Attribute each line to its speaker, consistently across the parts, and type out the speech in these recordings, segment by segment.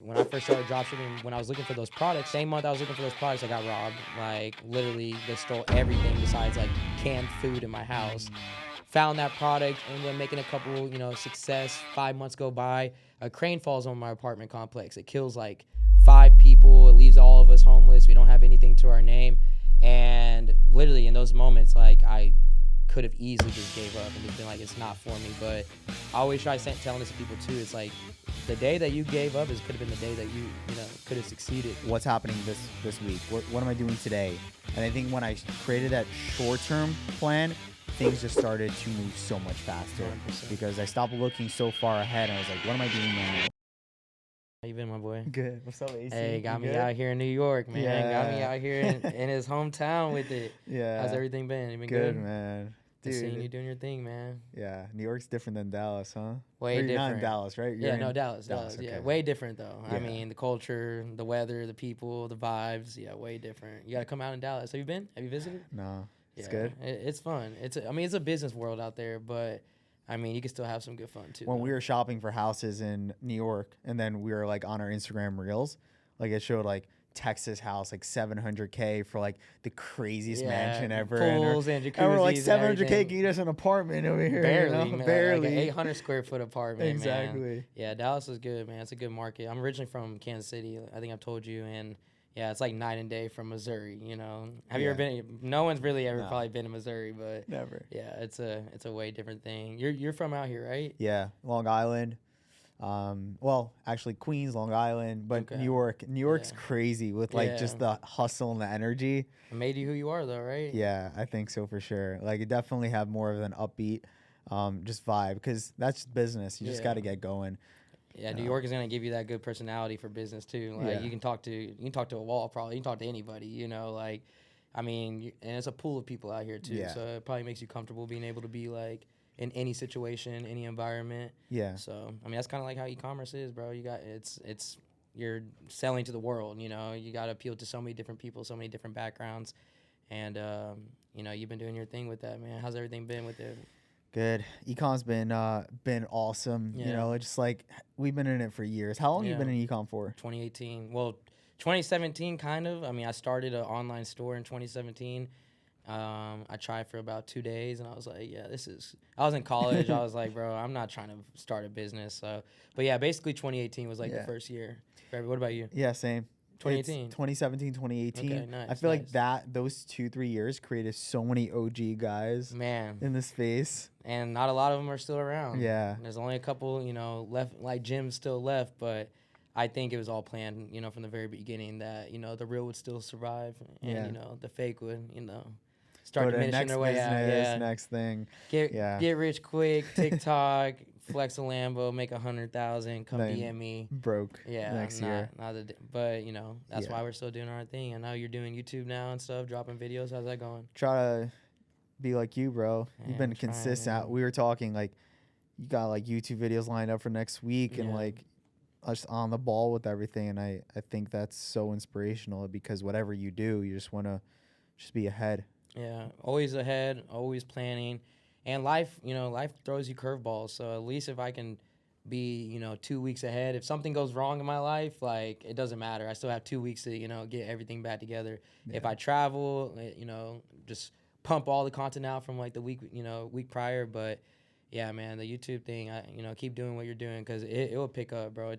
Speaker 1: When I first started dropshipping, when I was looking for those products, same month I was looking for those products, I got robbed. Like, literally, they stole everything besides, like, canned food in my house. Found that product, ended up making a couple, success. 5 months go by. A crane falls on my apartment complex. It kills, like, 5 people. It leaves all of us homeless. We don't have anything to our name. And literally, in those moments, like, I could have easily just gave up and just been like, it's not for me. But I always try telling this to people, too. It's like, the day that you gave up could have been the day that you could have succeeded.
Speaker 2: What's happening this week? What am I doing today? And I think when I created that short-term plan, things just started to move so much faster
Speaker 1: 100%.
Speaker 2: because I stopped looking so far ahead. And I was like, what am I doing now?
Speaker 1: How you been, my boy?
Speaker 2: Good. What's up, AC?
Speaker 1: Hey, got
Speaker 2: You
Speaker 1: me
Speaker 2: good?
Speaker 1: out here in New York, man.
Speaker 2: Yeah.
Speaker 1: Got me out here in his hometown with it.
Speaker 2: Yeah.
Speaker 1: How's everything been? You been
Speaker 2: Good,
Speaker 1: good?
Speaker 2: man.
Speaker 1: Dude,
Speaker 2: Dude.
Speaker 1: seeing you doing your thing, man.
Speaker 2: Yeah. New York's different than Dallas, huh?
Speaker 1: Way
Speaker 2: Or you're not in
Speaker 1: different.
Speaker 2: Dallas, right?
Speaker 1: Yeah,
Speaker 2: You're
Speaker 1: no,
Speaker 2: in
Speaker 1: Dallas.
Speaker 2: okay.
Speaker 1: Yeah, way different though. I
Speaker 2: Yeah.
Speaker 1: mean, the culture, the weather, the people, the vibes. Yeah, way different. You got to come out in Dallas. Have you been? Have you visited?
Speaker 2: No. It's
Speaker 1: Yeah,
Speaker 2: good.
Speaker 1: It's fun. It's a business world out there, but I mean, you can still have some good fun too.
Speaker 2: When
Speaker 1: though.
Speaker 2: we were shopping for houses in New York, and then we were like on our Instagram reels, like it showed like Texas house like $700K for like the craziest mansion ever,
Speaker 1: pools and jacuzzis,
Speaker 2: and we're like
Speaker 1: and
Speaker 2: $700K
Speaker 1: everything.
Speaker 2: can get us an apartment over here,
Speaker 1: Barely,
Speaker 2: you know?
Speaker 1: man,
Speaker 2: Barely,
Speaker 1: like an 800 square foot apartment.
Speaker 2: exactly.
Speaker 1: Man. Yeah, Dallas is good, man. It's a good market. I'm originally from Kansas City. I think I've told you, and yeah, it's like night and day from Missouri. You know, have you ever been? No one's really ever probably been to Missouri, but
Speaker 2: Never.
Speaker 1: Yeah, it's a way different thing. You're from out here, right?
Speaker 2: Yeah, Long Island. Well, actually Queens, Long Island, but
Speaker 1: Okay.
Speaker 2: New York's
Speaker 1: Yeah.
Speaker 2: crazy with like
Speaker 1: Yeah.
Speaker 2: just the hustle and the energy.
Speaker 1: It made you who you are, though, right?
Speaker 2: Yeah, I think so for sure. Like it definitely have more of an upbeat, just vibe because that's business. You just got to get going.
Speaker 1: Yeah, New York is gonna give you that good personality for business too. Like
Speaker 2: Yeah.
Speaker 1: you can talk to a wall probably. You can talk to anybody. You know, like I mean, and it's a pool of people out here too.
Speaker 2: Yeah.
Speaker 1: So it probably makes you comfortable being able to be like in any situation, any environment.
Speaker 2: Yeah.
Speaker 1: So I mean, that's kind of like how e-commerce is, bro. You got it's you're selling to the world. You know, you got to appeal to so many different people, so many different backgrounds, and you've been doing your thing with that, man. How's everything been with it?
Speaker 2: Good. Ecom's been awesome. You
Speaker 1: Yeah.
Speaker 2: know, it's just like we've been in it for years. How long you been in ecom for?
Speaker 1: 2018. Well, 2017 kind of. I mean, I started an online store in 2017. I tried for about 2 days, and I was like, yeah, I was in college. I was like, bro, I'm not trying to start a business. So, but yeah, basically 2018 was like the first year. What about you?
Speaker 2: Yeah, same.
Speaker 1: 2018.
Speaker 2: It's 2017, 2018.
Speaker 1: Okay, nice,
Speaker 2: I feel
Speaker 1: nice.
Speaker 2: like those 2-3 years created so many OG guys
Speaker 1: Man,
Speaker 2: in the space.
Speaker 1: and not a lot of them are still around.
Speaker 2: Yeah.
Speaker 1: There's only a couple, left, like gyms still left, but I think it was all planned, from the very beginning that, the real would still survive and, the fake would, start
Speaker 2: Go to
Speaker 1: diminishing
Speaker 2: next
Speaker 1: their way out.
Speaker 2: business,
Speaker 1: Yeah.
Speaker 2: next thing.
Speaker 1: Get rich quick, TikTok, flex a Lambo, make 100,000, come
Speaker 2: Then
Speaker 1: DM me.
Speaker 2: Broke
Speaker 1: Yeah,
Speaker 2: next year.
Speaker 1: But that's why we're still doing our thing. I know you're doing YouTube now and stuff, dropping videos. How's that going?
Speaker 2: Try to be like you, bro.
Speaker 1: Yeah,
Speaker 2: You've been
Speaker 1: I'm trying,
Speaker 2: consistent.
Speaker 1: man.
Speaker 2: We were talking like you got like YouTube videos lined up for next week and
Speaker 1: Yeah.
Speaker 2: like just on the ball with everything. And I think that's so inspirational because whatever you do, you just want to just be ahead.
Speaker 1: Yeah, always ahead, always planning, and life throws you curveballs. So at least if I can be 2 weeks ahead, if something goes wrong in my life, like it doesn't matter. I still have 2 weeks to get everything back together.
Speaker 2: Yeah.
Speaker 1: If I travel, just pump all the content out from like the week prior. But yeah, man, the YouTube thing, keep doing what you're doing because it will pick up, bro. I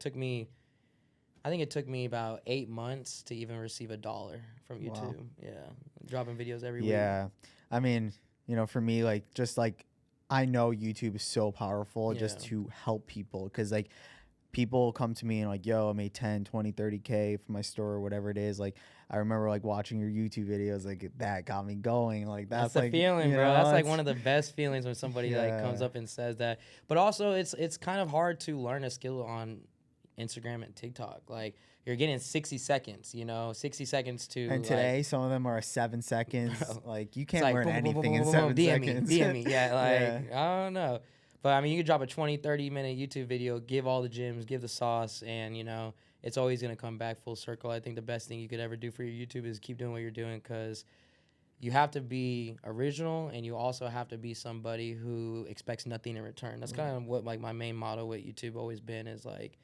Speaker 1: think it took me about 8 months to even receive $1 from YouTube.
Speaker 2: Wow.
Speaker 1: Yeah, dropping videos every week.
Speaker 2: Yeah. I mean, for me, like, just like, I know YouTube is so powerful just to help people because, like, people come to me and, like, yo, I made 10, 20, 30K for my store or whatever it is. Like, I remember, like, watching your YouTube videos, like, that got me going. Like, that's
Speaker 1: the
Speaker 2: like,
Speaker 1: feeling, bro. That's, like, one of the best feelings when somebody, like,
Speaker 2: Yeah.
Speaker 1: comes up and says that. But also, it's kind of hard to learn a skill on Instagram and TikTok. Like, you're getting 60 seconds, 60 seconds to.
Speaker 2: And today, some of them are 7 seconds.
Speaker 1: Bro,
Speaker 2: like, you
Speaker 1: it's
Speaker 2: can't
Speaker 1: like,
Speaker 2: learn
Speaker 1: boom, boom, boom,
Speaker 2: anything
Speaker 1: boom,
Speaker 2: in
Speaker 1: boom,
Speaker 2: 7
Speaker 1: boom,
Speaker 2: seconds.
Speaker 1: DM me. Yeah, like,
Speaker 2: Yeah.
Speaker 1: I don't know. But, I mean, you could drop a 20, 30-minute YouTube video, give all the gems, give the sauce, and, it's always going to come back full circle. I think the best thing you could ever do for your YouTube is keep doing what you're doing because you have to be original and you also have to be somebody who expects nothing in return. That's kind of what, like, my main motto with YouTube always been is, like,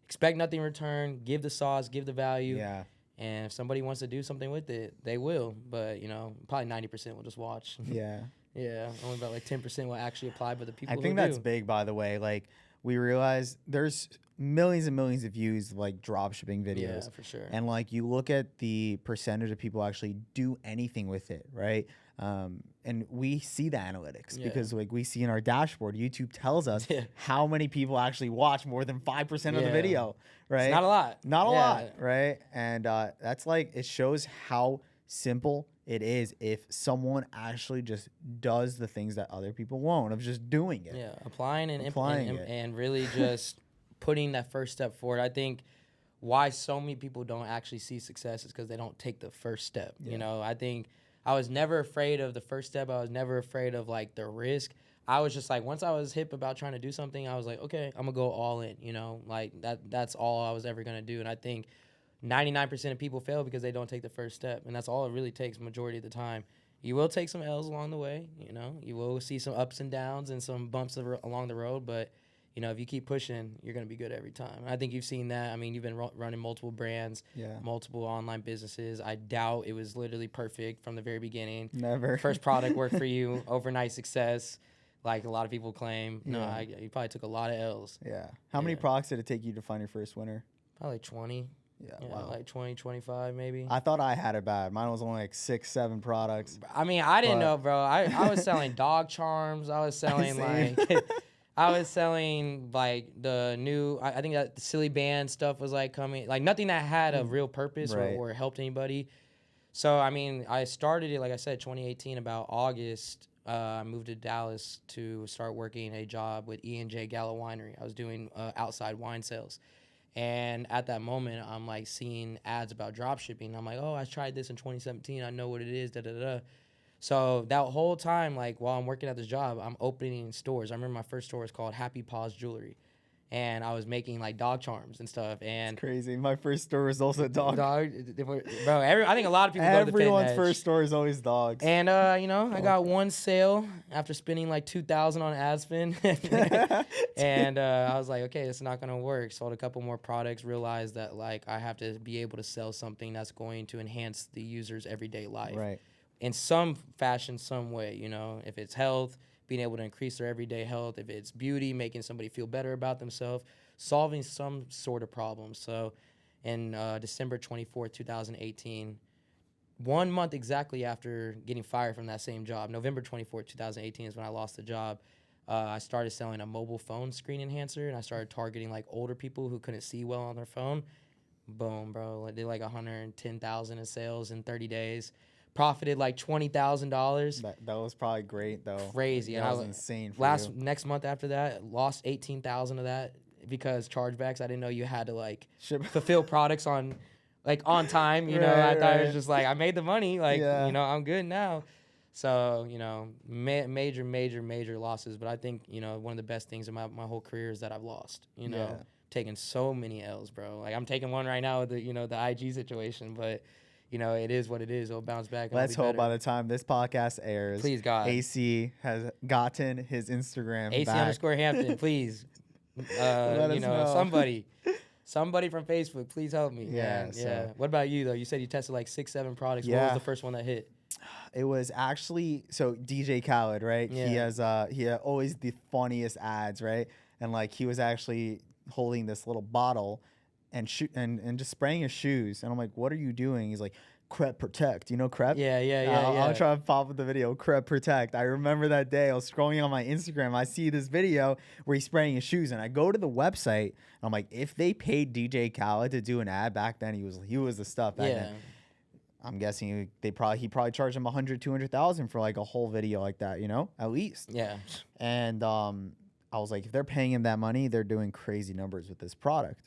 Speaker 1: expect nothing in return. Give the sauce, give the value.
Speaker 2: Yeah.
Speaker 1: And if somebody wants to do something with it, they will. But, you know, probably 90% will just watch.
Speaker 2: Yeah.
Speaker 1: Yeah, only about like 10% will actually apply, but the people
Speaker 2: I think
Speaker 1: who
Speaker 2: that's
Speaker 1: do.
Speaker 2: big, by the way. Like, we realize there's millions and millions of views of, like, drop shipping videos.
Speaker 1: Yeah, for sure.
Speaker 2: And, like, you look at the percentage of people actually do anything with it, right? And we see the analytics because, like, we see in our dashboard, YouTube tells us how many people actually watch more than 5% of the video, right?
Speaker 1: It's not a lot.
Speaker 2: Not a lot, right? And that's, like, it shows how simple it is if someone actually just does the things that other people won't, of just doing it.
Speaker 1: Yeah, applying it and really just putting that first step forward. I think why so many people don't actually see success is because they don't take the first step.
Speaker 2: Yeah.
Speaker 1: You know, I think I was never afraid of the first step. I was never afraid of, like, the risk. I was just like, once I was hip about trying to do something, I was like, okay, I'm gonna go all in, you know, like that's all I was ever gonna do. And I think 99% of people fail because they don't take the first step, and that's all it really takes majority of the time. You will take some L's along the way, you know. You will see some ups and downs and some bumps along the road, but, you know, if you keep pushing, you're going to be good every time. And I think you've seen that. I mean, you've been running multiple brands, multiple online businesses. I doubt it was literally perfect from the very beginning.
Speaker 2: Never.
Speaker 1: First product worked for you, overnight success, like a lot of people claim. No, you probably took a lot of L's.
Speaker 2: Yeah. How many products did it take you to find your first winner?
Speaker 1: Probably 20.
Speaker 2: Yeah,
Speaker 1: wow. Like 20, 25 maybe.
Speaker 2: I thought I had it bad. Mine was only like 6, 7 products.
Speaker 1: I mean, I didn't know, bro. I was selling dog charms. I was selling I was selling like the new, I think that the silly band stuff was like coming, like nothing that had a real purpose or helped anybody. So, I mean, I started it, like I said, 2018, about August. I moved to Dallas to start working a job with E&J Gallo Winery. I was doing outside wine sales. And at that moment, I'm like seeing ads about drop shipping. I'm like, oh, I tried this in 2017. I know what it is, da-da-da. So that whole time, like while I'm working at this job, I'm opening stores. I remember my first store was called Happy Paws Jewelry. And I was making like dog charms and stuff. And
Speaker 2: it's crazy. My first store was also a dog.
Speaker 1: Bro, I think a lot of people go to the
Speaker 2: Everyone's first store is always dogs.
Speaker 1: And, you know, I got one sale after spending like $2,000 on ad spend. And I was like, okay, it's not going to work. Sold a couple more products, realized that like I have to be able to sell something that's going to enhance the user's everyday life.
Speaker 2: Right.
Speaker 1: In some fashion, some way, you know, if it's health, being able to increase their everyday health, if it's beauty, making somebody feel better about themselves, solving some sort of problem. So in December 24th, 2018, 1 month exactly after getting fired from that same job, November 24th, 2018 is when I lost the job. I started selling a mobile phone screen enhancer, and I started targeting like older people who couldn't see well on their phone. Boom, bro. I did like 110,000 in sales in 30 days. Profited like $20,000.
Speaker 2: That was probably great though.
Speaker 1: Crazy.
Speaker 2: That was insane for you.
Speaker 1: Next month after that, lost 18,000 of that because chargebacks. I didn't know you had to like fulfill products on time. You know, I thought it was just like I made the money. Like you know, I'm good now. So you know, major losses. But I think you know one of the best things in my whole career is that I've lost. You know, taking so many L's, bro. Like I'm taking one right now with the IG situation, but. You know, it is what it is. It'll bounce back.
Speaker 2: Let's hope by the time this podcast airs,
Speaker 1: please God,
Speaker 2: AC has gotten his Instagram
Speaker 1: AC
Speaker 2: back.
Speaker 1: _Hampton, please.
Speaker 2: Let us know.
Speaker 1: somebody from Facebook, please help me. Yeah. What about you though? You said you tested like 6, 7 products.
Speaker 2: Yeah.
Speaker 1: What was the first one that hit?
Speaker 2: It was actually DJ Khaled, right? Yeah. He had always the funniest ads, right? And like he was actually holding this little bottle. And just spraying his shoes. And I'm like, what are you doing? He's like, Crep Protect. You know Crep?
Speaker 1: Yeah.
Speaker 2: I'll try to pop up the video, Crep Protect. I remember that day. I was scrolling on my Instagram. I see this video where he's spraying his shoes. And I go to the website. And I'm like, if they paid DJ Khaled to do an ad back then, he was the stuff back then. I'm guessing he probably charged him 100, 200,000 for like a whole video like that, you know, at least.
Speaker 1: Yeah.
Speaker 2: And I was like, if they're paying him that money, they're doing crazy numbers with this product.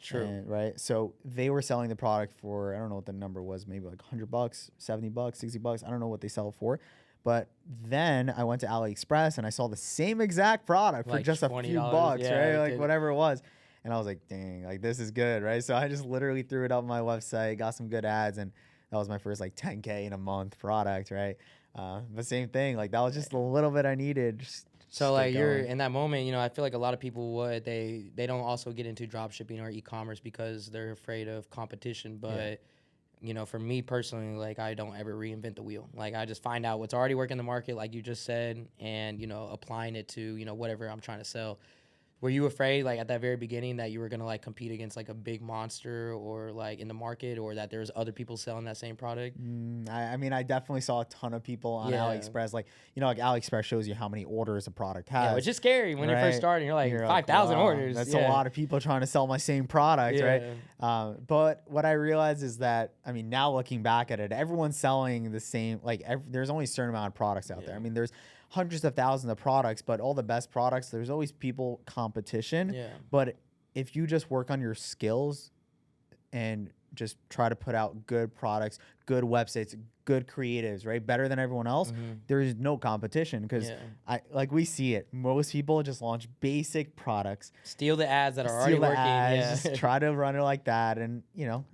Speaker 1: True.
Speaker 2: Right. So they were selling the product for, I don't know what the number was, maybe like $100, $70, $60. I don't know what they sell it for. But then I went to AliExpress and I saw the same exact product for just a few bucks, right? Like whatever it was. And I was like, dang, like this is good, right? So I just literally threw it up on my website, got some good ads, and that was my first like 10K in a month product, right? But same thing, like that was just a little bit I needed. Just
Speaker 1: So
Speaker 2: Just
Speaker 1: like
Speaker 2: get
Speaker 1: you're
Speaker 2: going.
Speaker 1: in that moment, I feel like a lot of people would they don't also get into drop shipping or e-commerce because they're afraid of competition. But for me personally, like I don't ever reinvent the wheel. Like I just find out what's already working in the market, like you just said, and applying it to whatever I'm trying to sell. Were you afraid, like at that very beginning, that you were gonna like compete against like a big monster or like in the market, or that there's other people selling that same product?
Speaker 2: I mean, I definitely saw a ton of people on
Speaker 1: Yeah.
Speaker 2: AliExpress. Like, like AliExpress shows you how many orders a product has.
Speaker 1: Yeah, which is scary when you're first
Speaker 2: right?
Speaker 1: starting. You're like
Speaker 2: You're
Speaker 1: 5,000
Speaker 2: wow,
Speaker 1: orders.
Speaker 2: that's
Speaker 1: Yeah.
Speaker 2: a lot of people trying to sell my same product, right? But what I realized is that, I mean, now looking back at it, everyone's selling the same. Like, there's only a certain amount of products out there. I mean, there's hundreds of thousands of products, but all the best products, there's always people competition.
Speaker 1: Yeah.
Speaker 2: But if you just work on your skills and just try to put out good products, good websites, good creatives, right? Better than everyone else, there is no competition because we see it. Most people just launch basic products,
Speaker 1: steal the ads that are already working.
Speaker 2: Just try to run it like that, and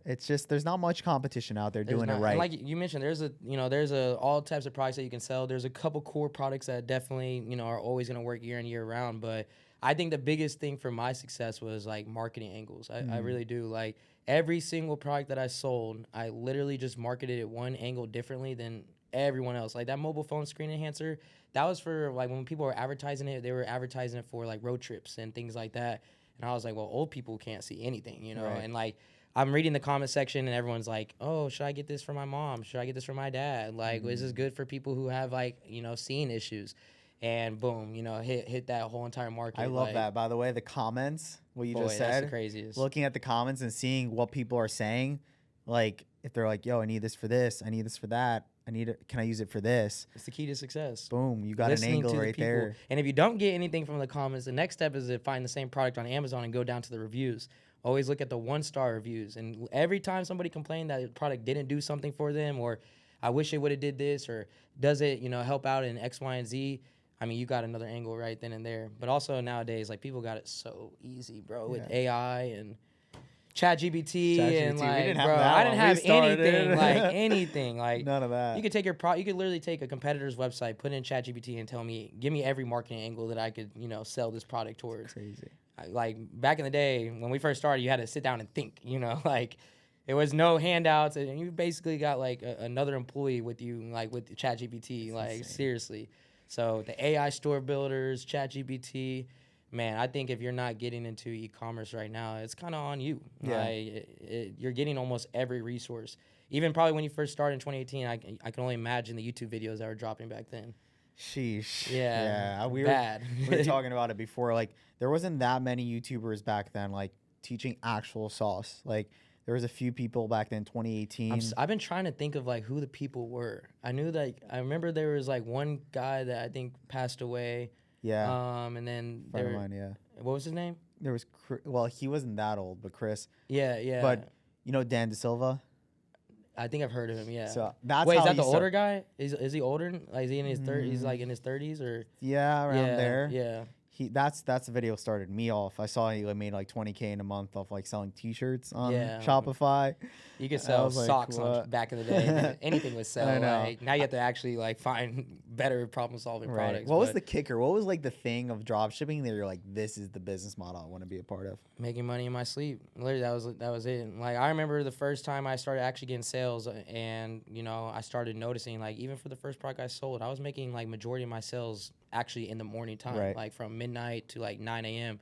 Speaker 2: it's just there's not much competition out there doing it right.
Speaker 1: And like you mentioned, there's all types of products that you can sell. There's a couple core products that definitely are always gonna work year in year round. But I think the biggest thing for my success was like marketing angles. I really do like. Every single product that I sold, I literally just marketed it one angle differently than everyone else. Like that mobile phone screen enhancer, that was for like when people were advertising it, they were advertising it for like road trips and things like that. And I was like, well, old people can't see anything,
Speaker 2: Right.
Speaker 1: And like I'm reading the comment section and everyone's like, oh, should I get this for my mom? Should I get this for my dad? Like, is this good for people who have like, seeing issues? And boom, hit that whole entire market.
Speaker 2: I love that. By the way, the comments, what you just said,
Speaker 1: that's the craziest.
Speaker 2: Looking at the comments and seeing what people are saying, like if they're like, yo, I need this for this, I need this for that, can I use it for this?
Speaker 1: It's the key to success.
Speaker 2: Boom, you got an angle right there.
Speaker 1: And if you don't get anything from the comments, the next step is to find the same product on Amazon and go down to the reviews. Always look at the 1-star reviews. And every time somebody complained that the product didn't do something for them, or I wish it would have did this, or does it, help out in X, Y, and Z, I mean, you got another angle right then and there. But also nowadays, like people got it so easy, bro, with AI and ChatGPT and like,
Speaker 2: we didn't
Speaker 1: bro,
Speaker 2: have
Speaker 1: I didn't have anything, like
Speaker 2: anything,
Speaker 1: like
Speaker 2: none of that.
Speaker 1: You could take you could literally take a competitor's website, put in ChatGPT, and give me every marketing angle that I could, sell this product towards.
Speaker 2: Crazy.
Speaker 1: Like back in the day when we first started, you had to sit down and think, like. There was no handouts, and you basically got like another employee with you, like with ChatGPT, like insane. Seriously. So the AI store builders, ChatGPT, man, I think if you're not getting into e-commerce right now, it's kind of on you.
Speaker 2: Yeah.
Speaker 1: Like, you're getting almost every resource. Even probably when you first started in 2018, I can only imagine the YouTube videos that were dropping back then.
Speaker 2: Sheesh.
Speaker 1: Yeah.
Speaker 2: We were talking about it before. Like there wasn't that many YouTubers back then, like teaching actual sauce. Like there was a few people back then, 2018.
Speaker 1: I've been trying to think of like who the people were. I remember there was like one guy that I think passed away.
Speaker 2: Yeah.
Speaker 1: And then
Speaker 2: friend of mine, yeah.
Speaker 1: What was his name?
Speaker 2: There was he wasn't that old, but Chris.
Speaker 1: Yeah.
Speaker 2: But Dan DeSilva.
Speaker 1: I think I've heard of him. Yeah.
Speaker 2: So that's
Speaker 1: wait, is that the older guy? Is he older? Like is he in his 30s? He's like in his 30s or?
Speaker 2: Yeah, around there.
Speaker 1: Yeah.
Speaker 2: That's the video started me off. I saw he made like 20K in a month off like selling T-shirts on
Speaker 1: Yeah.
Speaker 2: Shopify.
Speaker 1: You could sell socks back in the day. Anything would sell.
Speaker 2: I know.
Speaker 1: Like, now you have to actually like find better problem solving products.
Speaker 2: What was the kicker? What was like the thing of drop shipping that you're like, this is the business model I want to be a part of?
Speaker 1: Making money in my sleep. Literally, that was it. Like I remember the first time I started actually getting sales, and I started noticing like even for the first product I sold, I was making like majority of my sales actually in the morning time, like from midnight to like 9 a.m.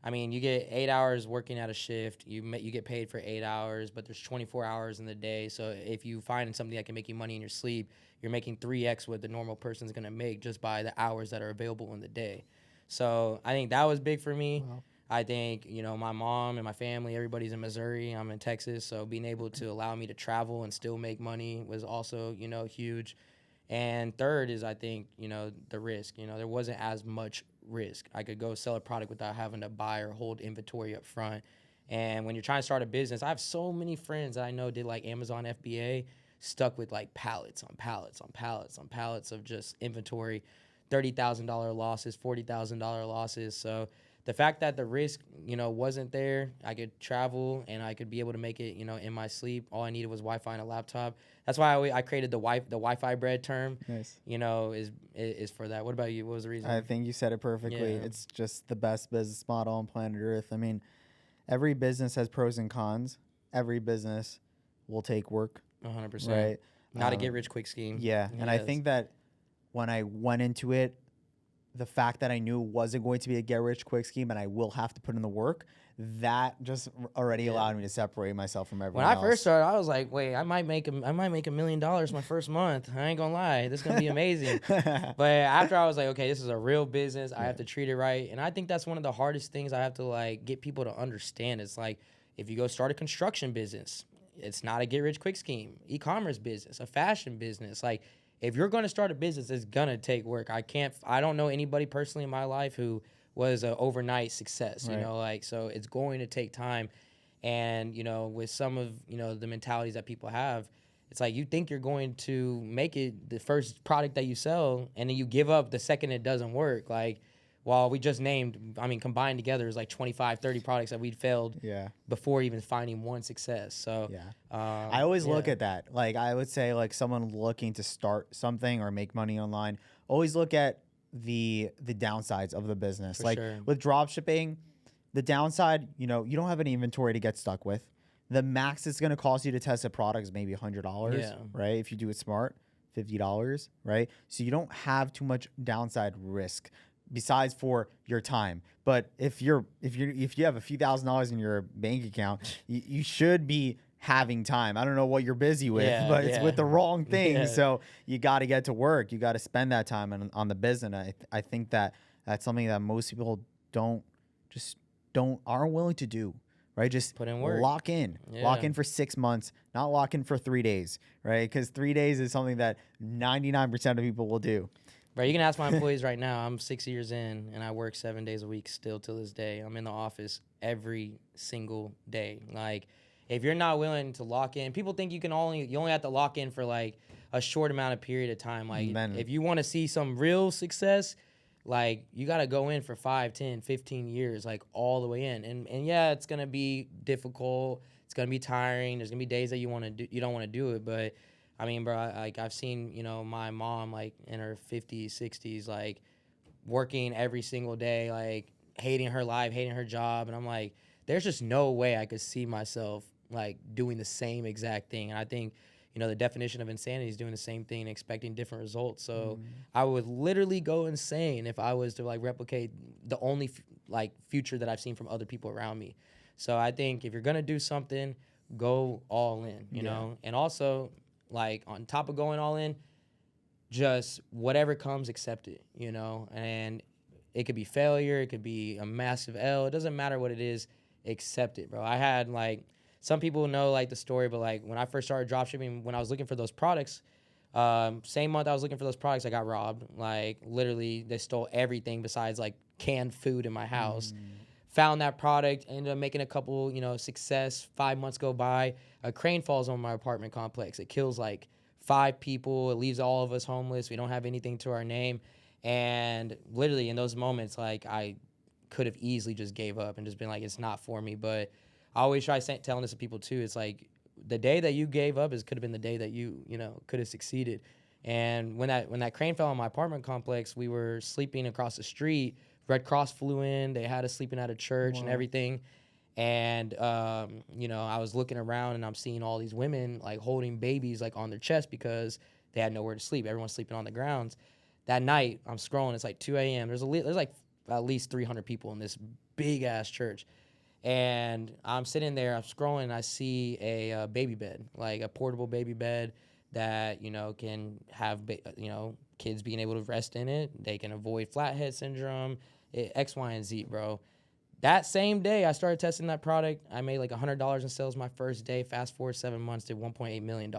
Speaker 1: I mean, you get 8 hours working at a shift. You get paid for 8 hours, but there's 24 hours in the day. So if you find something that can make you money in your sleep, you're making 3x what the normal person's gonna make just by the hours that are available in the day. So I think that was big for me. Wow. I think, my mom and my family, everybody's in Missouri. I'm in Texas. So being able to allow me to travel and still make money was also, huge. And third is, I think, the risk. There wasn't as much risk. I could go sell a product without having to buy or hold inventory up front. And when you're trying to start a business, I have so many friends that I know did like Amazon FBA, stuck with like pallets on pallets on pallets on pallets of just inventory, $30,000 losses, $40,000 losses. So the fact that the risk, wasn't there, I could travel and I could be able to make it, in my sleep. All I needed was Wi-Fi and a laptop. That's why I created the Wi-Fi bread term.
Speaker 2: Nice.
Speaker 1: Is for that. What about you? What was the reason?
Speaker 2: I think you said it perfectly.
Speaker 1: Yeah.
Speaker 2: It's just the best business model on planet Earth. I mean, every business has pros and cons. Every business will take work.
Speaker 1: 100%.
Speaker 2: Right.
Speaker 1: Not a get rich quick scheme.
Speaker 2: Yeah. And I think that when I went into it, the fact that I knew it wasn't going to be a get rich quick scheme and I will have to put in the work, that just already allowed me to separate myself from everyone else.
Speaker 1: When I first started, I was like, wait, I might make $1 million my first month. I ain't gonna lie, this is gonna be amazing. But after I was like, okay, this is a real business. I have to treat it right. And I think that's one of the hardest things I have to like get people to understand. It's like, if you go start a construction business, it's not a get rich quick scheme. E-commerce business, a fashion business, like, if you're going to start a business, it's going to take work. I don't know anybody personally in my life who was an overnight success, so it's going to take time. And, with some of, the mentalities that people have, it's like you think you're going to make it the first product that you sell, and then you give up the second it doesn't work. Like, well, we just combined together is like 25, 30 products that we'd failed before even finding one success. So
Speaker 2: I always look at that. Like, I would say, like, someone looking to start something or make money online, always look at the downsides of the business. With dropshipping, the downside, you don't have any inventory to get stuck with. The max it's going to cost you to test a product is maybe $100, right? If you do it smart, $50, right? So you don't have too much downside risk, besides for your time. But if you have a few $1,000s in your bank account, you should be having time. I don't know what you're busy with, but it's with the wrong thing. So you got to get to work. You got to spend that time on the business. I think that that's something that most people aren't willing to do. Right, just
Speaker 1: put in work.
Speaker 2: Lock in for 6 months, not lock in for 3 days, right? Because 3 days is something that 99% of people will do.
Speaker 1: Bro, you can ask my employees right now. I'm 6 years in, and I work 7 days a week still till this day. I'm in the office every single day. Like, if you're not willing to lock in, people think you only have to lock in for like a short amount of period of time. Like, if you want to see some real success, like, you got to go in for 5, 10, 15 years, like, all the way in. And yeah, it's going to be difficult. It's going to be tiring. There's going to be days that you don't want to do it, but I mean, bro, I've seen, my mom, like, in her 50s, 60s, like, working every single day, like, hating her life, hating her job. And I'm like, there's just no way I could see myself, like, doing the same exact thing. And I think, the definition of insanity is doing the same thing and expecting different results. So I would literally go insane if I was to, like, replicate the only, future that I've seen from other people around me. So I think if you're going to do something, go all in, you know? And also, like, on top of going all in, just whatever comes, accept it, and it could be failure, it could be a massive L, it doesn't matter what it is, accept it, bro. I had, like, some people know, like, the story, but, like, when I first started dropshipping, when I was looking for those products, same month I was looking for those products, I got robbed. Like, literally, they stole everything besides, like, canned food in my house. Found that product, ended up making a couple, success. 5 months go by, a crane falls on my apartment complex. It kills like 5 people. It leaves all of us homeless. We don't have anything to our name. And literally in those moments, like, I could have easily just gave up and just been like, it's not for me. But I always try telling this to people too. It's like, the day that you gave up could have been the day that you could have succeeded. And when that crane fell on my apartment complex, we were sleeping across the street. Red Cross flew in. They had us sleeping at a church and everything. And, I was looking around and I'm seeing all these women, like, holding babies, like, on their chest because they had nowhere to sleep. Everyone's sleeping on the grounds. That night, I'm scrolling. It's like 2 a.m. There's like at least 300 people in this big-ass church. And I'm sitting there, I'm scrolling, and I see a baby bed, like a portable baby bed that, can have, kids being able to rest in it. They can avoid flathead syndrome, X, Y, and Z, bro. That same day, I started testing that product. I made like $100 in sales my first day. Fast forward 7 months, did $1.8 million.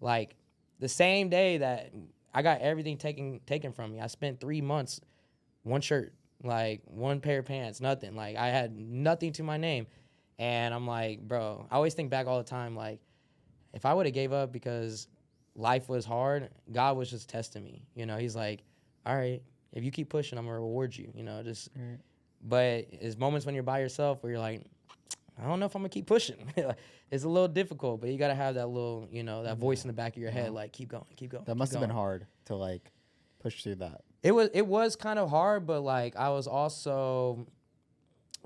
Speaker 1: Like, the same day that I got everything taken from me, I spent 3 months, one shirt, like, one pair of pants, nothing. Like, I had nothing to my name. And I'm like, bro, I always think back all the time, like, if I would have gave up because life was hard, God was just testing me. He's like, all right, if you keep pushing, I'm going to reward you. Just But there's moments when you're by yourself where you're like, I don't know if I'm gonna keep pushing. It's a little difficult, but you gotta have that little, that voice in the back of your head, like keep going, keep going.
Speaker 2: That must have been hard to like push through that.
Speaker 1: It was kind of hard, but like I was also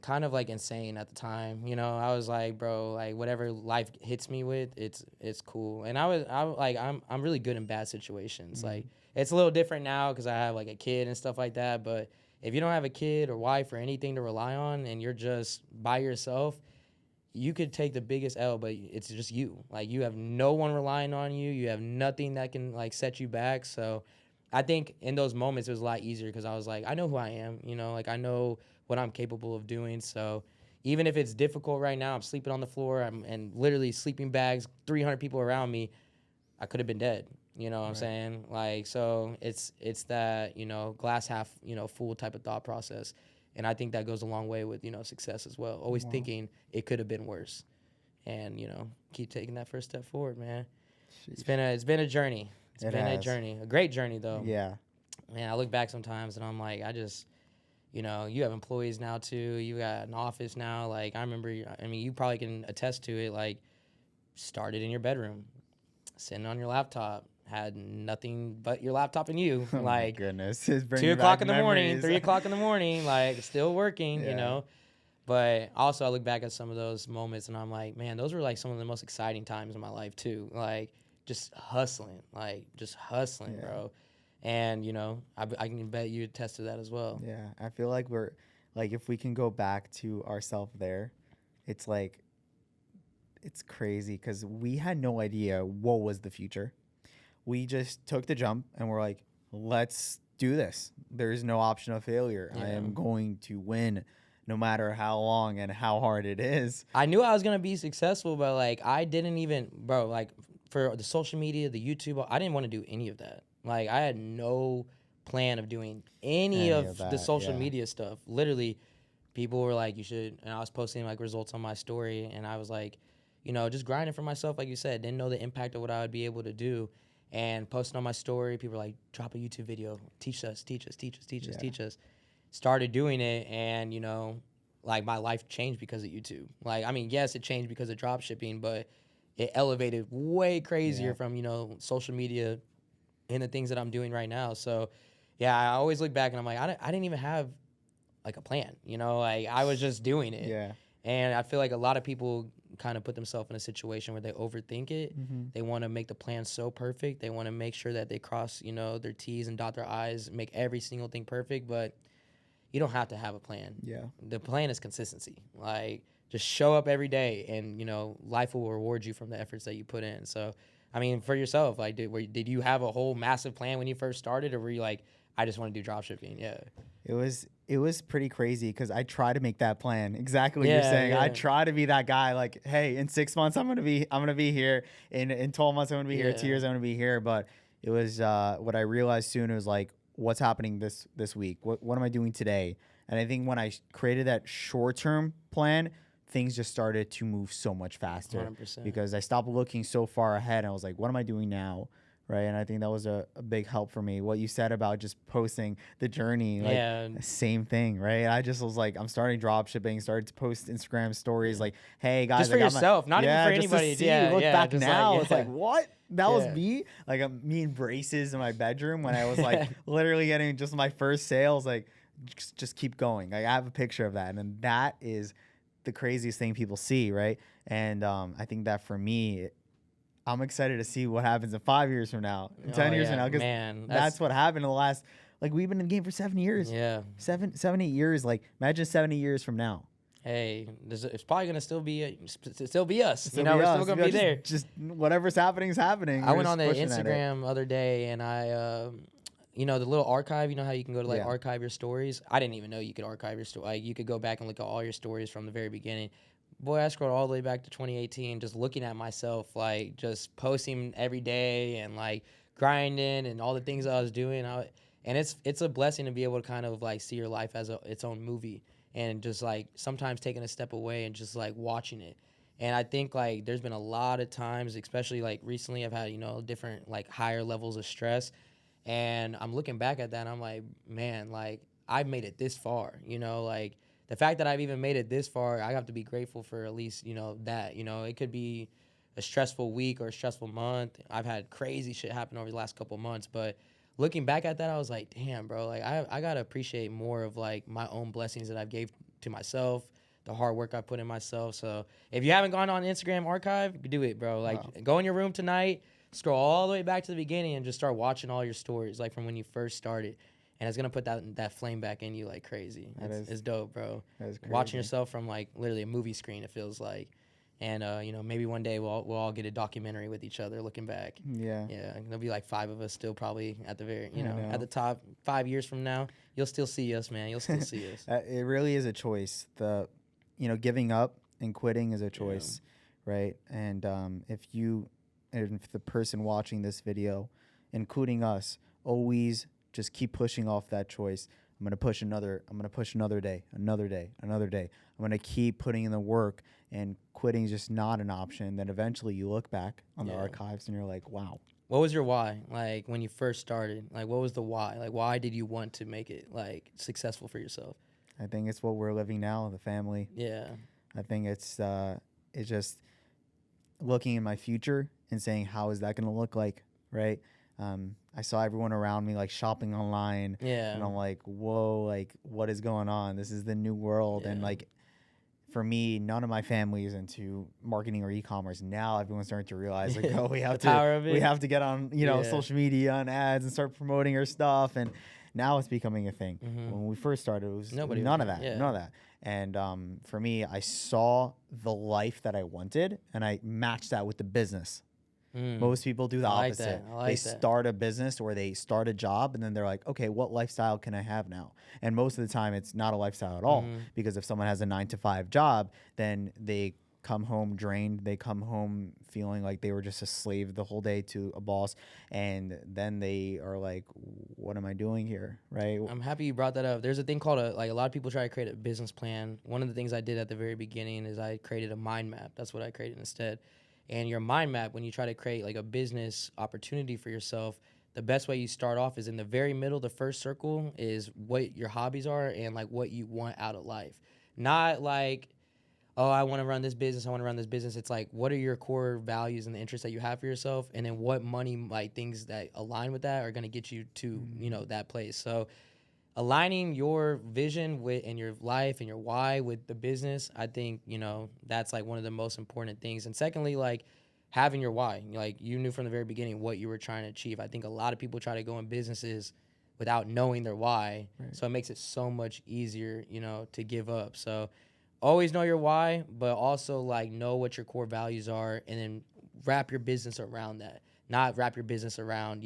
Speaker 1: kind of like insane at the time. I was like, bro, like whatever life hits me with, it's cool. And I'm really good in bad situations. Like it's a little different now because I have like a kid and stuff like that. But if you don't have a kid or wife or anything to rely on, and you're just by yourself, you could take the biggest L, but it's just you. Like you have no one relying on you. You have nothing that can like set you back. So I think in those moments it was a lot easier because I was like, I know who I am. Like I know what I'm capable of doing. So even if it's difficult right now, I'm sleeping on the floor, and literally sleeping bags, 300 people around me, I could have been dead. You know what I'm saying? Like, so it's that, glass half, full type of thought process. And I think that goes a long way with, success as well. Always thinking it could have been worse, and, keep taking that first step forward, man. It's been a journey. It's been a journey, a great journey though.
Speaker 2: Yeah.
Speaker 1: Man, I look back sometimes and I'm like, you have employees now too. You got an office now. Like I remember, you probably can attest to it. Like started in your bedroom, sitting on your laptop, had nothing but your laptop and you.
Speaker 2: Oh
Speaker 1: like
Speaker 2: my goodness,
Speaker 1: 2:00 in the morning, 3:00 in the morning, like still working.
Speaker 2: Yeah.
Speaker 1: But also I look back at some of those moments and I'm like, man, those were like some of the most exciting times in my life too. Like just hustling, bro. And, I can bet you attest to that as well.
Speaker 2: Yeah, I feel like we're, like, if we can go back to ourselves there, it's like, it's crazy because we had no idea what was the future. We just took the jump and we're like, let's do this. There's no option of failure.
Speaker 1: Yeah.
Speaker 2: I am going to win no matter how long and how hard it is.
Speaker 1: I knew I was going to be successful, but, like, I didn't even, bro, like, for the social media, the YouTube, I didn't want to do any of that. Like, I had no plan of doing any of the social media stuff. Literally, people were like, you should, and I was posting, like, results on my story, and I was like, just grinding for myself, like you said. Didn't know the impact of what I would be able to do. And posting on my story, people were like, drop a YouTube video, teach us. Started doing it, and, like, my life changed because of YouTube. Like, yes, it changed because of dropshipping, but it elevated way crazier from, social media and the things that I'm doing right now. So, yeah, I always look back and I'm like, I didn't even have, like, a plan, like, I was just doing it.
Speaker 2: Yeah.
Speaker 1: And I feel like a lot of people kind of put themselves in a situation where they overthink it.
Speaker 2: Mm-hmm.
Speaker 1: They want to make the plan so perfect. They want to make sure that they cross, their T's and dot their I's, make every single thing perfect. But you don't have to have a plan.
Speaker 2: Yeah.
Speaker 1: The plan is consistency. Like, just show up every day and, life will reward you from the efforts that you put in. So, for yourself, like, did you have a whole massive plan when you first started, or were you like, I just want to do dropshipping? Yeah.
Speaker 2: It was pretty crazy because I tried to make that plan. Exactly what you're saying. I try to be that guy. Like, hey, in 6 months I'm gonna be here. In 12 months I'm gonna be here. 2 years I'm gonna be here. But it was what I realized soon was like, what's happening this week? What am I doing today? And I think when I created that short term plan, things just started to move so much faster
Speaker 1: 100%.
Speaker 2: Because I stopped looking so far ahead. And I was like, what am I doing now? Right. And I think that was a big help for me. What you said about just posting the journey, like same thing, right? I just was like, I'm starting drop shipping, started to post Instagram stories like, hey guys,
Speaker 1: just for yourself, not even for anybody.
Speaker 2: Look back now,
Speaker 1: like,
Speaker 2: it's like, what? That was me? Like me in braces in my bedroom when I was like literally getting just my first sales, like just keep going. Like I have a picture of that. And then that is the craziest thing people see, right? And I think that for me, I'm excited to see what happens in 5 years from now, 10 years from now, because that's what happened in the last, like, we've been in the game for 7 years.
Speaker 1: Yeah.
Speaker 2: 7, 8 years. Like, imagine 70 years from now.
Speaker 1: Hey, it's probably going to still be us. We're still going to be there.
Speaker 2: Just whatever's happening is happening.
Speaker 1: I went on the Instagram the other day, and I, the little archive, how you can go to, like, archive your stories? I didn't even know you could archive your story. Like, you could go back and look at all your stories from the very beginning. Boy, I scrolled all the way back to 2018, just looking at myself, like, just posting every day and, like, grinding and all the things I was doing. And it's a blessing to be able to kind of, like, see your life as its own movie and just, like, sometimes taking a step away and just, like, watching it. And I think, like, there's been a lot of times, especially, like, recently I've had, different, like, higher levels of stress. And I'm looking back at that and I'm like, man, like, I've made it this far, like, the fact that I've even made it this far, I have to be grateful for at least, that, it could be a stressful week or a stressful month. I've had crazy shit happen over the last couple months, but looking back at that, I was like, damn, bro, like I got to appreciate more of like my own blessings that I've gave to myself, the hard work I put in myself. So if you haven't gone on Instagram archive, do it, bro. Like go in your room tonight, scroll all the way back to the beginning and just start watching all your stories, like from when you first started. And it's going to put that flame back in you like crazy. It's dope, bro.
Speaker 2: That is crazy.
Speaker 1: Watching yourself from like literally a movie screen, it feels like. And, maybe one day we'll all get a documentary with each other looking back.
Speaker 2: Yeah.
Speaker 1: Yeah. There'll be like 5 of us still probably at the very, at the top. 5 years from now, you'll still see us, man. You'll still see us.
Speaker 2: It really is a choice. Giving up and quitting is a choice, right? And if the person watching this video, including us, always just keep pushing off that choice. I'm going to push another day. I'm going to keep putting in the work, and quitting is just not an option. Then eventually you look back on the archives and you're like, wow.
Speaker 1: What was your why? Like when you first started, like what was the why? Like why did you want to make it like successful for yourself?
Speaker 2: I think it's what we're living now, the family.
Speaker 1: Yeah.
Speaker 2: I think it's just looking in my future and saying, how is that going to look like, right? I saw everyone around me like shopping online.
Speaker 1: Yeah.
Speaker 2: And I'm like, whoa, like what is going on? This is the new world.
Speaker 1: Yeah.
Speaker 2: And like, for me, none of my family is into marketing or e-commerce. Now everyone's starting to realize like, oh, we have to get on, social media and ads and start promoting our stuff. And now it's becoming a thing.
Speaker 1: Mm-hmm.
Speaker 2: When we first started, it was
Speaker 1: none
Speaker 2: of that. And for me, I saw the life that I wanted and I matched that with the business. Most people do the opposite. They start a business or they start a job and then they're like, okay, what lifestyle can I have now? And most of the time it's not a lifestyle at all, because if someone has a 9-to-5 job, then they come home drained. They come home feeling like they were just a slave the whole day to a boss. And then they are like, what am I doing here? Right.
Speaker 1: I'm happy you brought that up. There's a thing called a lot of people try to create a business plan. One of the things I did at the very beginning is I created a mind map. That's what I created instead. And your mind map, when you try to create like a business opportunity for yourself, the best way you start off is in the very middle. The first circle is what your hobbies are and like what you want out of life. Not like, oh, I want to run this business. It's like, what are your core values and the interests that you have for yourself? And then what money, like things that align with that are going to get you to, that place. So aligning your vision and your life and your why with the business, I think, that's like one of the most important things. And secondly, like having your why, like you knew from the very beginning what you were trying to achieve. I think a lot of people try to go in businesses without knowing their why. Right. So it makes it so much easier, to give up. So always know your why, but also like know what your core values are and then wrap your business around that. Not wrap your business around,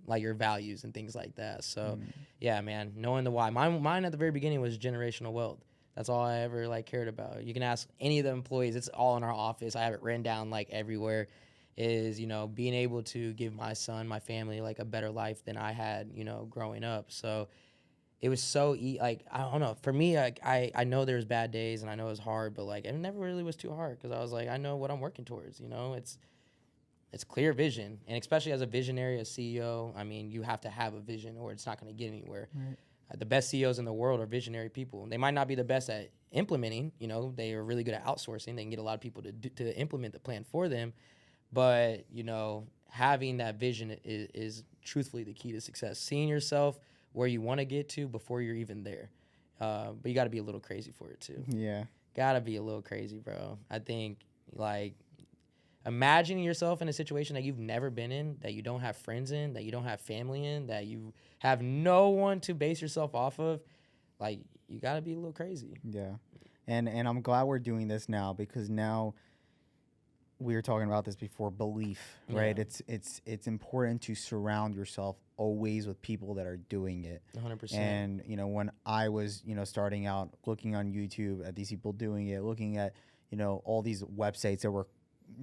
Speaker 1: like your values and things like that. So, yeah, man, knowing the why. Mine at the very beginning was generational wealth. That's all I ever, like, cared about. You can ask any of the employees. It's all in our office. I have it written down, like, everywhere, is, being able to give my son, my family, like, a better life than I had, growing up. So it was so, I don't know. For me, I know there's bad days, and I know it was hard, but, like, it never really was too hard because I was like, I know what I'm working towards, It's clear vision, and especially as a visionary, a CEO, I mean, you have to have a vision or it's not going to get anywhere. Right. The best CEOs in the world are visionary people. They might not be the best at implementing, they are really good at outsourcing. They can get a lot of people to implement the plan for them. But, having that vision is truthfully the key to success. Seeing yourself where you want to get to before you're even there. But you got to be a little crazy for it, too.
Speaker 2: Yeah.
Speaker 1: Got to be a little crazy, bro. I think, imagining yourself in a situation that you've never been in, that you don't have friends in, that you don't have family in, that you have no one to base yourself off of, like, you got to be a little crazy.
Speaker 2: Yeah. And I'm glad we're doing this now because now we were talking about this before, belief, right? Yeah. It's important to surround yourself always with people that are doing it.
Speaker 1: 100%.
Speaker 2: And, when I was, starting out looking on YouTube at these people doing it, looking at, all these websites that were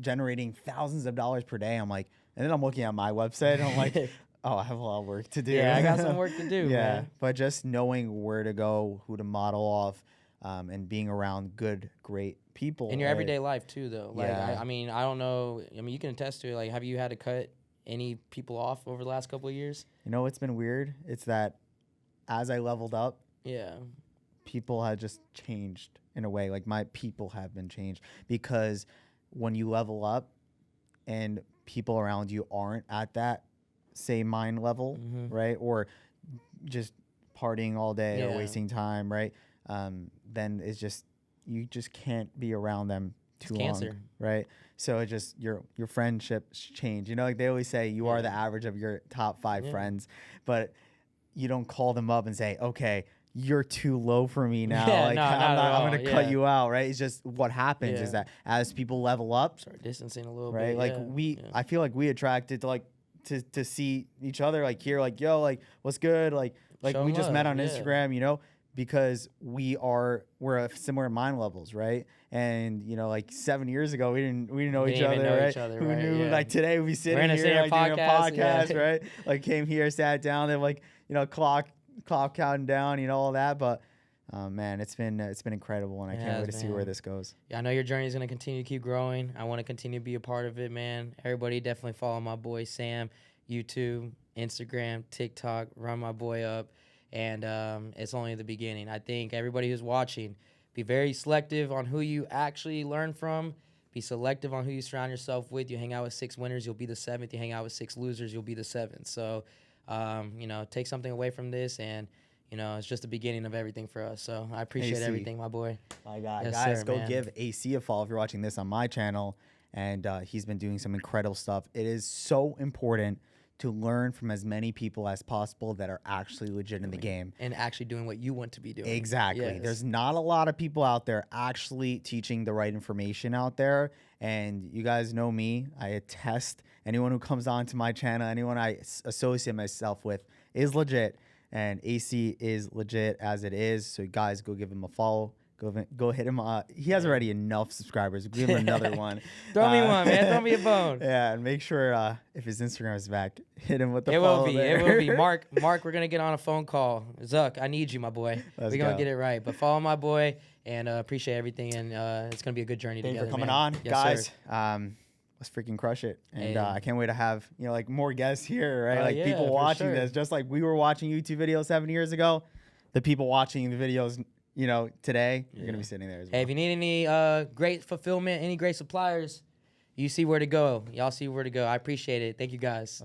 Speaker 2: generating thousands of dollars per day. I'm like, and then I'm looking at my website and I'm like, oh, I have a lot of work to do.
Speaker 1: Yeah, I got some work to do.
Speaker 2: Yeah,
Speaker 1: man.
Speaker 2: But just knowing where to go, who to model off, and being around good, great people.
Speaker 1: In your everyday life too, though. Like,
Speaker 2: yeah.
Speaker 1: I mean, I don't know. I mean, you can attest to it. Like, have you had to cut any people off over the last couple of years?
Speaker 2: What's been weird? It's that as I leveled up,
Speaker 1: yeah,
Speaker 2: people have just changed in a way. Like my people have been changed because when you level up and people around you aren't at that same mind level, right? Or just partying all day or wasting time, right? Then it's just, you just can't be around them too long, right? So it just, your friendships change. You know, like they always say, you are the average of your top 5 friends, but you don't call them up and say, okay, you're too low for me now. Like I'm gonna cut you out, right? It's just what happens is that as people level up,
Speaker 1: start distancing a little
Speaker 2: right?
Speaker 1: bit,
Speaker 2: Like I feel like we attracted to like to see each other, like here, like yo, like what's good, like we just met on Instagram, you know, because we're at similar mind levels, right? And you know, like 7 years ago, we didn't know each other, right? Who knew? Like today, we sitting here like doing a podcast, right? Like came here, sat down, and like, you know, clock counting down, you know, all that. But man, it's been incredible, and I can't wait to see where this goes.
Speaker 1: Yeah, I know your journey is gonna continue to keep growing. I want to continue to be a part of it, man. Everybody definitely follow my boy Sam, YouTube, Instagram, TikTok. Run my boy up, and it's only the beginning. I think everybody who's watching, be very selective on who you actually learn from. Be selective on who you surround yourself with. You hang out with 6 winners, you'll be the 7th. You hang out with 6 losers, you'll be the 7th. So, you know, take something away from this, and you know, it's just the beginning of everything for us. So I appreciate everything, my boy.
Speaker 2: My God. Yes, guys, go give AC a follow if you're watching this on my channel. And he's been doing some incredible stuff. It is so important to learn from as many people as possible that are actually legit in the game.
Speaker 1: And actually doing what you want to be doing.
Speaker 2: Exactly. Yes. There's not a lot of people out there actually teaching the right information out there. And you guys know me. I attest. Anyone who comes onto my channel, anyone I associate myself with is legit. And AC is legit as it is. So guys, go give him a follow. Go hit him. He has already enough subscribers. Give him another one.
Speaker 1: Throw me one, man. Throw me a bone.
Speaker 2: Yeah, and make sure if his Instagram is back, hit him with the
Speaker 1: follow. It will be. Mark, we're going to get on a phone call. Zuck, I need you, my boy. We're going to get it right. But follow my boy, and appreciate everything. And it's going to be a good journey together.
Speaker 2: Thank you for coming on, guys. Let's freaking crush it. And I can't wait to have, you know, like more guests here, right? Like people watching this, just like we were watching YouTube videos 7 years ago. The people watching the videos, you know, today, you're gonna be sitting there as well.
Speaker 1: Hey, if you need any great fulfillment, any great suppliers, you see where to go. Y'all see where to go. I appreciate it. Thank you, guys.